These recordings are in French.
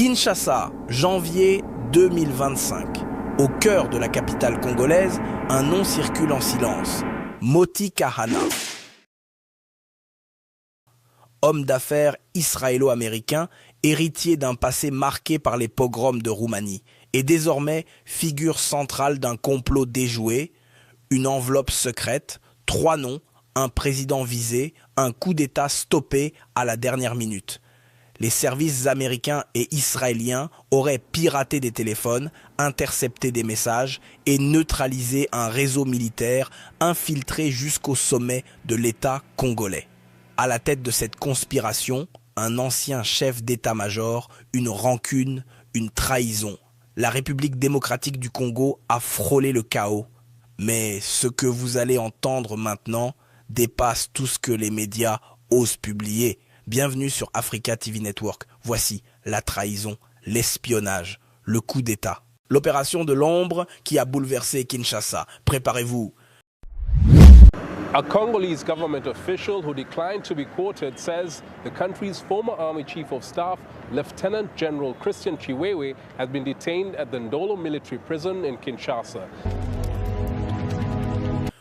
Kinshasa, janvier 2025. Au cœur de la capitale congolaise, un nom circule en silence. Moti Kahana. Homme d'affaires israélo-américain, héritier d'un passé marqué par les pogroms de Roumanie, et désormais figure centrale d'un complot déjoué, une enveloppe secrète, 3 noms, un président visé, un coup d'État stoppé à la dernière minute. Les services américains et israéliens auraient piraté des téléphones, intercepté des messages et neutralisé un réseau militaire infiltré jusqu'au sommet de l'État congolais. À la tête de cette conspiration, un ancien chef d'état-major, une rancune, une trahison. La République démocratique du Congo a frôlé le chaos. Mais ce que vous allez entendre maintenant dépasse tout ce que les médias osent publier. Bienvenue sur Africa TV Network. Voici la trahison, l'espionnage, le coup d'État. L'opération de l'ombre qui a bouleversé Kinshasa. Préparez-vous. A Congolese government official who declined to be quoted says the country's former Army Chief of Staff, Lieutenant General Christian Chiwewe, has been detained at the Ndolo military prison in Kinshasa.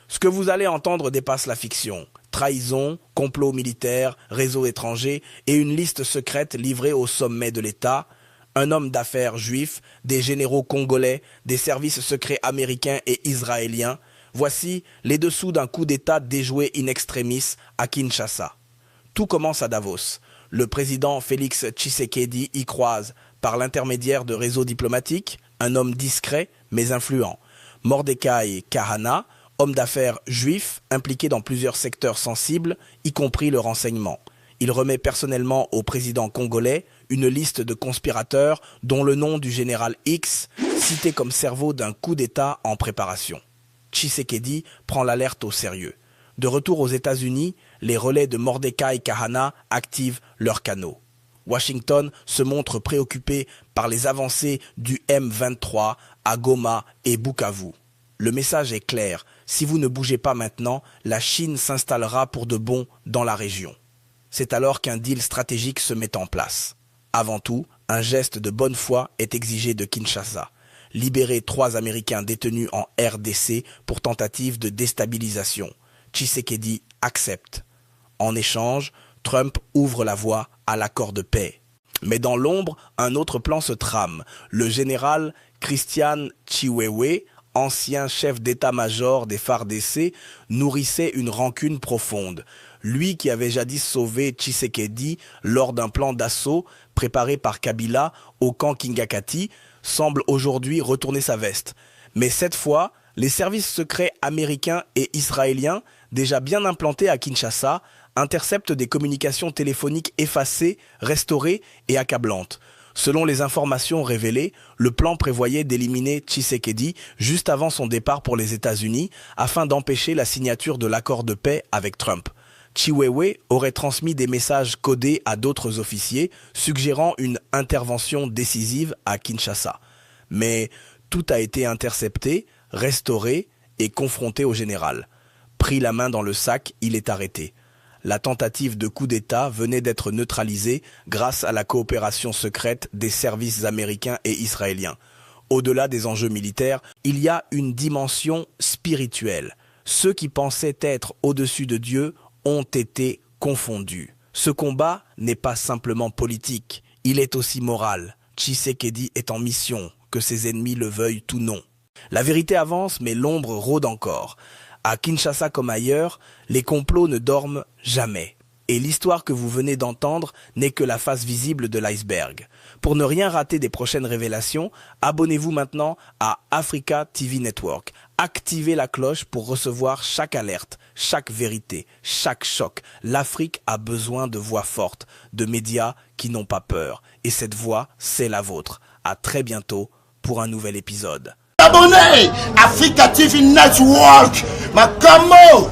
Ce que vous allez entendre dépasse la fiction. Trahison, complot militaire, réseau étranger et une liste secrète livrée au sommet de l'État. Un homme d'affaires juif, des généraux congolais, des services secrets américains et israéliens. Voici les dessous d'un coup d'État déjoué in extremis à Kinshasa. Tout commence à Davos. Le président Félix Tshisekedi y croise, par l'intermédiaire de réseaux diplomatiques, un homme discret mais influent. Mordecai Kahana, homme d'affaires juif impliqué dans plusieurs secteurs sensibles, y compris le renseignement. Il remet personnellement au président congolais une liste de conspirateurs dont le nom du général X, cité comme cerveau d'un coup d'État en préparation. Tshisekedi prend l'alerte au sérieux. De retour aux États-Unis, les relais de Mordecai Kahana activent leurs canaux. Washington se montre préoccupé par les avancées du M23 à Goma et Bukavu. Le message est clair, si vous ne bougez pas maintenant, la Chine s'installera pour de bon dans la région. C'est alors qu'un deal stratégique se met en place. Avant tout, un geste de bonne foi est exigé de Kinshasa. Libérer 3 Américains détenus en RDC pour tentative de déstabilisation. Tshisekedi accepte. En échange, Trump ouvre la voie à l'accord de paix. Mais dans l'ombre, un autre plan se trame. Le général Christian Chiwewe, ancien chef d'état-major des FARDC, nourrissait une rancune profonde. Lui qui avait jadis sauvé Tshisekedi lors d'un plan d'assaut préparé par Kabila au camp Kingakati, semble aujourd'hui retourner sa veste. Mais cette fois, les services secrets américains et israéliens, déjà bien implantés à Kinshasa, interceptent des communications téléphoniques effacées, restaurées et accablantes. Selon les informations révélées, le plan prévoyait d'éliminer Tshisekedi juste avant son départ pour les États-Unis afin d'empêcher la signature de l'accord de paix avec Trump. Chiwewe aurait transmis des messages codés à d'autres officiers suggérant une intervention décisive à Kinshasa. Mais tout a été intercepté, restauré et confronté au général. Pris la main dans le sac, il est arrêté. La tentative de coup d'État venait d'être neutralisée grâce à la coopération secrète des services américains et israéliens. Au-delà des enjeux militaires, il y a une dimension spirituelle. Ceux qui pensaient être au-dessus de Dieu ont été confondus. Ce combat n'est pas simplement politique, il est aussi moral. Tshisekedi est en mission, que ses ennemis le veuillent ou non. La vérité avance, mais l'ombre rôde encore. À Kinshasa comme ailleurs, les complots ne dorment jamais. Et l'histoire que vous venez d'entendre n'est que la face visible de l'iceberg. Pour ne rien rater des prochaines révélations, abonnez-vous maintenant à Africa TV Network. Activez la cloche pour recevoir chaque alerte, chaque vérité, chaque choc. L'Afrique a besoin de voix fortes, de médias qui n'ont pas peur. Et cette voix, c'est la vôtre. À très bientôt pour un nouvel épisode. Abonnez Africa TV Network, Makamo.